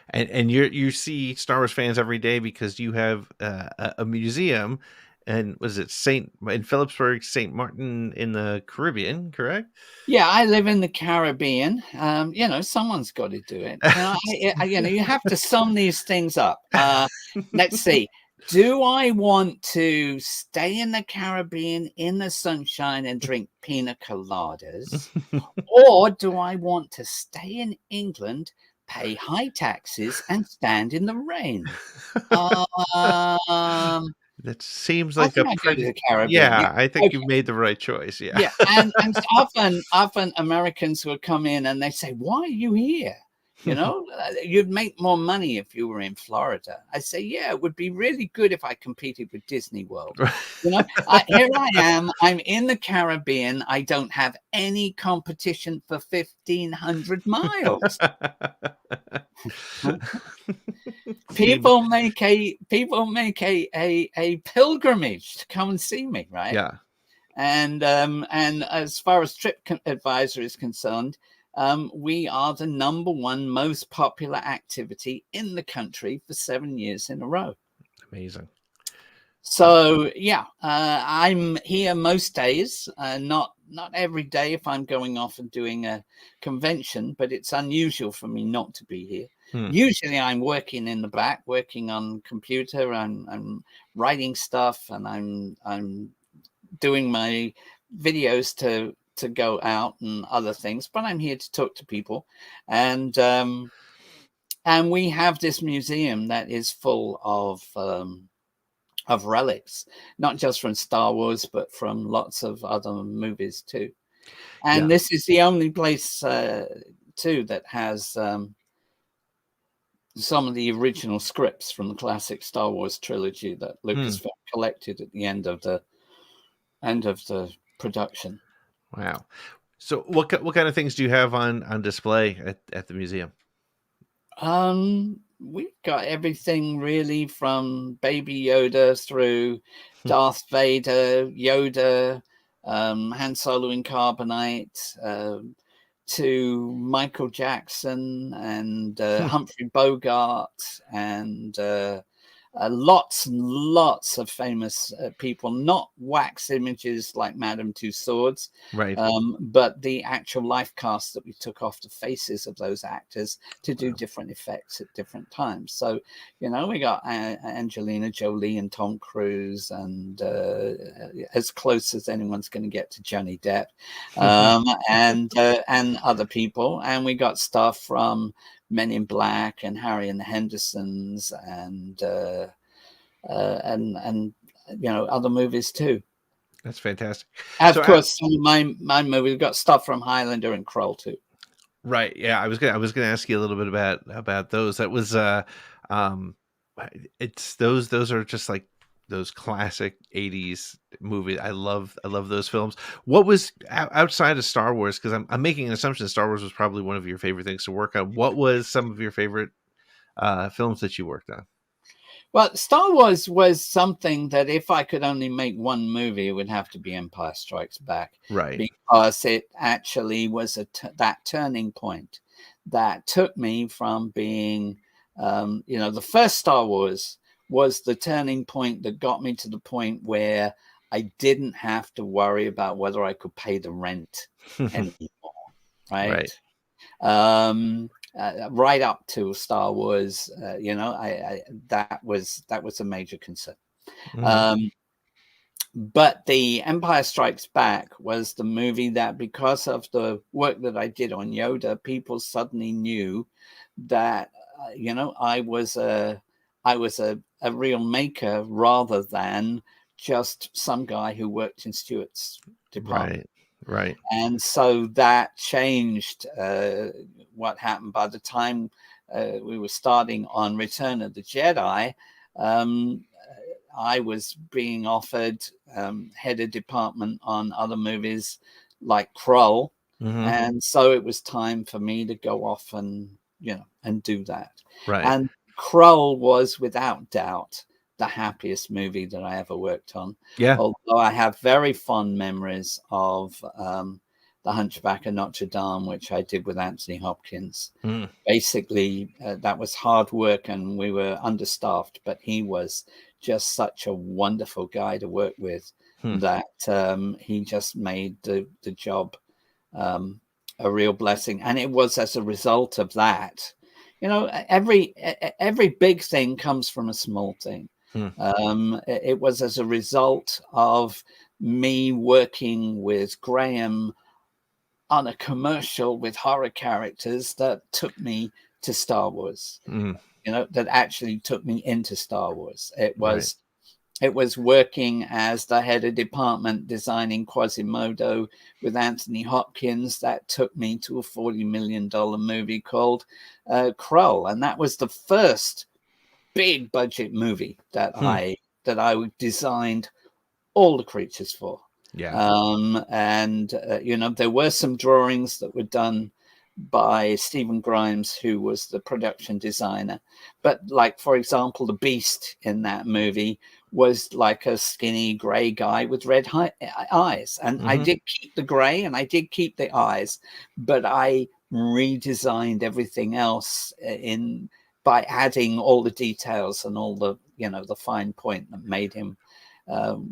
And you see Star Wars fans every day because you have a museum, and was it in Phillipsburg, St. Martin in the Caribbean, correct? Yeah, I live in the Caribbean. Someone's got to do it. You have to sum these things up. Let's see. Do I want to stay in the Caribbean in the sunshine and drink pina coladas? Or do I want to stay in England, pay high taxes, and stand in the rain? That seems I like think a I go to pretty... the Caribbean. Yeah, I think you've made the right choice. Yeah, and often Americans will come in and they say, "Why are you here? You'd make more money if you were in Florida." I say, "Yeah, it would be really good if I competed with Disney World." Here I am. I'm in the Caribbean. I don't have any competition for 1,500 miles. People make a pilgrimage to come and see me, right? Yeah. And as far as Trip Advisor is concerned, we are the #1 most popular activity in the country for 7 years in a row. Amazing. So yeah, I'm here most days, not every day if I'm going off and doing a convention, but it's unusual for me not to be here. Usually I'm working in the back, working on computer, I'm writing stuff, and I'm doing my videos to go out and other things, but I'm here to talk to people. And we have this museum that is full of relics, not just from Star Wars, but from lots of other movies too. And this is the only place too that has some of the original scripts from the classic Star Wars trilogy that Lucasfilm collected at the end of the production. Wow. So what kind of things do you have on display at the museum? We've got everything really from Baby Yoda through Darth Vader, Yoda, Han Solo in carbonite, to Michael Jackson and Humphrey Bogart, and lots and lots of famous people, not wax images like Madame Tussauds, right? But the actual life cast that we took off the faces of those actors to do different effects at different times. So, we got Angelina Jolie and Tom Cruise, and as close as anyone's going to get to Johnny Depp, and other people. And we got stuff from Men in Black and Harry and the Hendersons, and other movies too. That's fantastic. Of course, some of my movies got stuff from Highlander and Kroll too. Right. Yeah, I was gonna ask you a little bit about those. That was it's those are just like those classic 80s movies. I love those films. What was outside of Star Wars, because I'm making an assumption Star Wars was probably one of your favorite things to work on. What was some of your favorite films that you worked on? Well, Star Wars was something that if I could only make one movie, it would have to be Empire Strikes Back. Right. Because it actually was that turning point that took me from being, the first Star Wars was the turning point that got me to the point where I didn't have to worry about whether I could pay the rent anymore. Right. Right up to Star Wars, that was a major concern. But the Empire Strikes Back was the movie that, because of the work that I did on Yoda, people suddenly knew that I was a real maker rather than just some guy who worked in Stewart's department. Right. And so that changed what happened. By the time we were starting on Return of the Jedi, I was being offered head of department on other movies like Krull. And so it was time for me to go off and, and do that. Right. And Krull was without doubt the happiest movie that I ever worked on. Yeah. Although I have very fond memories of The Hunchback of Notre Dame, which I did with Anthony Hopkins. Basically, that was hard work and we were understaffed, but he was just such a wonderful guy to work with that he just made the job a real blessing. And it was as a result of that, every big thing comes from a small thing. It was as a result of me working with Graham on a commercial with horror characters that took me to Star Wars, that actually took me into Star Wars. It was working as the head of department designing Quasimodo with Anthony Hopkins that took me to a $40 million movie called Krull. And that was the first big budget movie that I designed all the creatures for. There were some drawings that were done by Stephen Grimes, who was the production designer. But like, for example, the Beast in that movie was like a skinny gray guy with red eyes. And I did keep the gray and I did keep the eyes, but I redesigned everything else by adding all the details and all the, the fine point that made him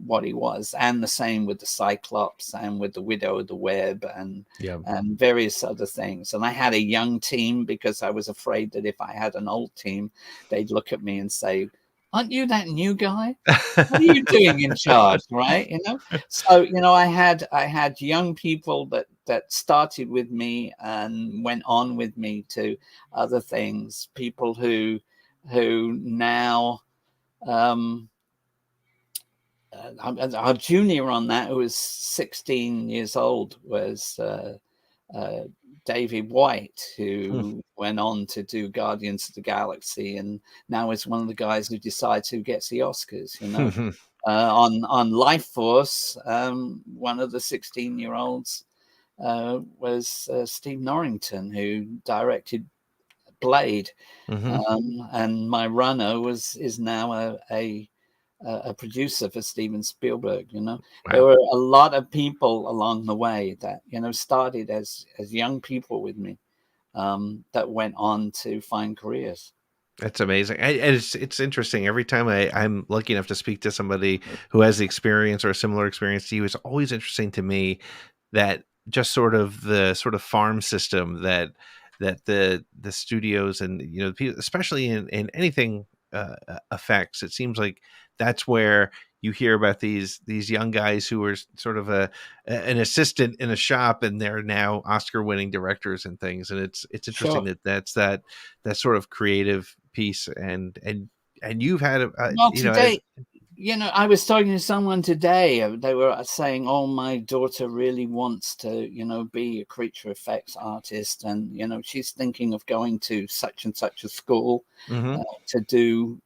what he was. And the same with the Cyclops and with the Widow of the Web and various other things. And I had a young team because I was afraid that if I had an old team, they'd look at me and say, "Aren't you that new guy? What are you doing in charge?" Right? So I had young people that started with me and went on with me to other things. People who now our junior on that, who was 16 years old, was David White, who went on to do Guardians of the Galaxy, and now is one of the guys who decides who gets the Oscars. On Life Force, one of the 16-year-olds was Steve Norrington, who directed Blade, and my runner is now a producer for Steven Spielberg. There were a lot of people along the way that started as young people with me that went on to find careers. That's amazing. It's interesting. Every time I'm lucky enough to speak to somebody who has the experience or a similar experience to you, it's always interesting to me that just sort of the farm system that the studios and people, especially in anything effects, it seems like that's where you hear about these young guys who are sort of an assistant in a shop and they're now Oscar-winning directors and things. And it's interesting that sort of creative piece and you've had I was talking to someone today. They were saying, "Oh, my daughter really wants to, be a creature effects artist, and she's thinking of going to such and such a school to do,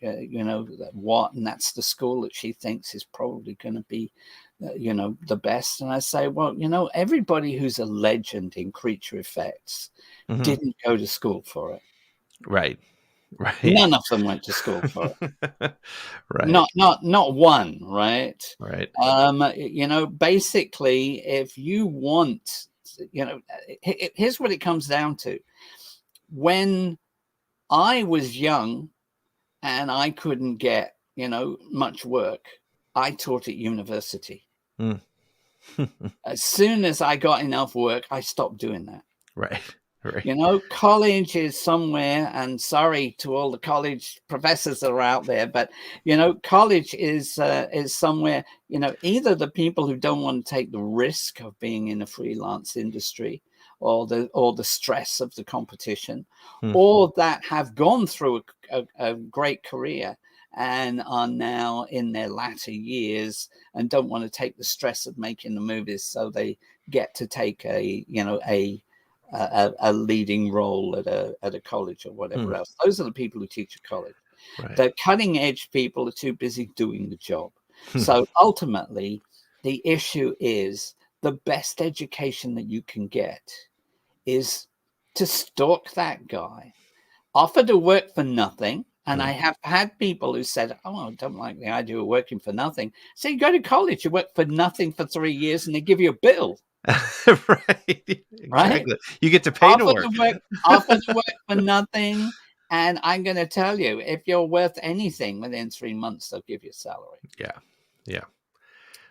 what, and that's the school that she thinks is probably going to be, the best." And I say, well, everybody who's a legend in creature effects didn't go to school for it. Right. None of them went to school for it. Right. Not one. Right. Basically, if you want, here's what it comes down to. When I was young and I couldn't get, much work, I taught at university. As soon as I got enough work, I stopped doing that. Right. College is somewhere, and sorry to all the college professors that are out there, but college is somewhere. Either the people who don't want to take the risk of being in a freelance industry, or the stress of the competition, or that have gone through a great career and are now in their latter years and don't want to take the stress of making the movies, so they get to take a leading role at a college or whatever else. Those are the people who teach at college. Right. The cutting edge people are too busy doing the job. So ultimately, the issue is the best education that you can get is to stalk that guy, offer to work for nothing. And I have had people who said, "Oh, I don't like the idea of working for nothing." So you go to college, you work for nothing for 3 years, and they give you a bill. Right. Exactly. Right? You get to pay to work. Offer to work for nothing. And I'm going to tell you, if you're worth anything, within 3 months, they'll give you a salary. Yeah. Yeah.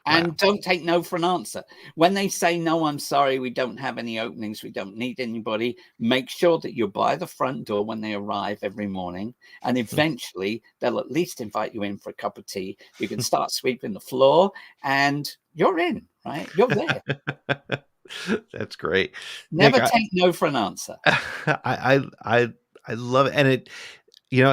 And don't take no for an answer. When they say, "No, I'm sorry, we don't have any openings, we don't need anybody," make sure that you're by the front door when they arrive every morning. And eventually, they'll at least invite you in for a cup of tea. You can start sweeping the floor and you're in, right? You're there. That's great. Never Nick, take no for an answer. I love it. And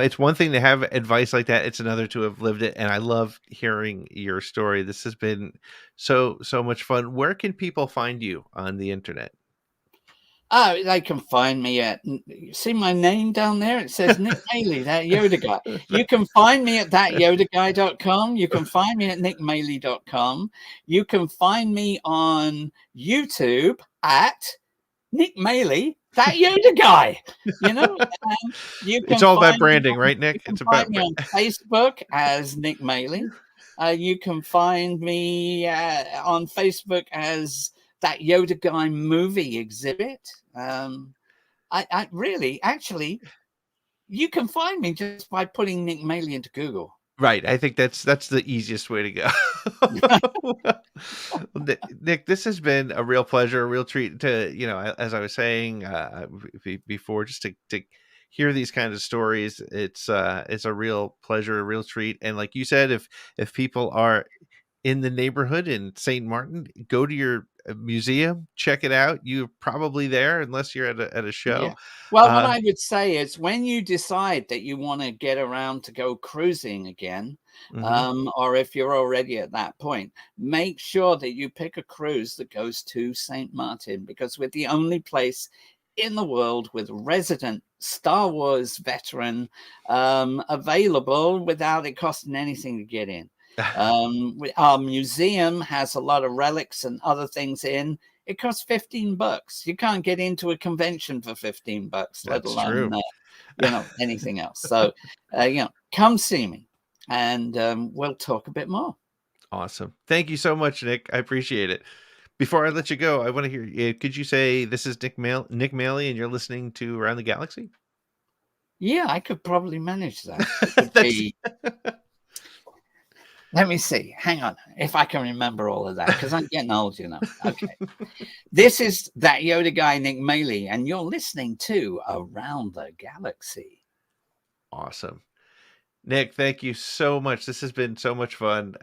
it's one thing to have advice like that. It's another to have lived it. And I love hearing your story. This has been so much fun. Where can people find you on the internet? Oh, they can find me at, see my name down there? It says Nick Maley, that Yoda guy. You can find me at thatyodaguy.com. You can find me at nickmaley.com. You can find me on YouTube at Nick Maley, that Yoda guy. You know, you can It's all about find branding, me, right, Nick? You can It's find about me on Facebook as Nick Maley. You can find me on Facebook as that Yoda guy movie exhibit. I really, actually, you can find me just by putting Nick Maley into Google. Right. I think that's the easiest way to go. Well, Nick, this has been a real pleasure, a real treat to, as I was saying before, just to hear these kinds of stories. It's a real pleasure, a real treat. And like you said, if people are in the neighborhood in St. Martin, go to your museum, check it out. You're probably there unless you're at a show. Yeah. Well, what I would say is when you decide that you want to get around to go cruising again, or if you're already at that point, make sure that you pick a cruise that goes to St. Martin, because we're the only place in the world with resident Star Wars veteran available without it costing anything to get in. Our museum has a lot of relics and other things in. It costs $15. You can't get into a convention for $15, let That's alone true. anything else. So come see me, and we'll talk a bit more. Awesome. Thank you so much, Nick. I appreciate it. Before I let you go, I want to hear, could you say this is Nick Maley and you're listening to Around the Galaxy? Yeah, I could probably manage that. It would be... Let me see. Hang on. If I can remember all of that, because I'm getting old, Okay. This is that Yoda guy, Nick Maley, and you're listening to Around the Galaxy. Awesome. Nick, thank you so much. This has been so much fun.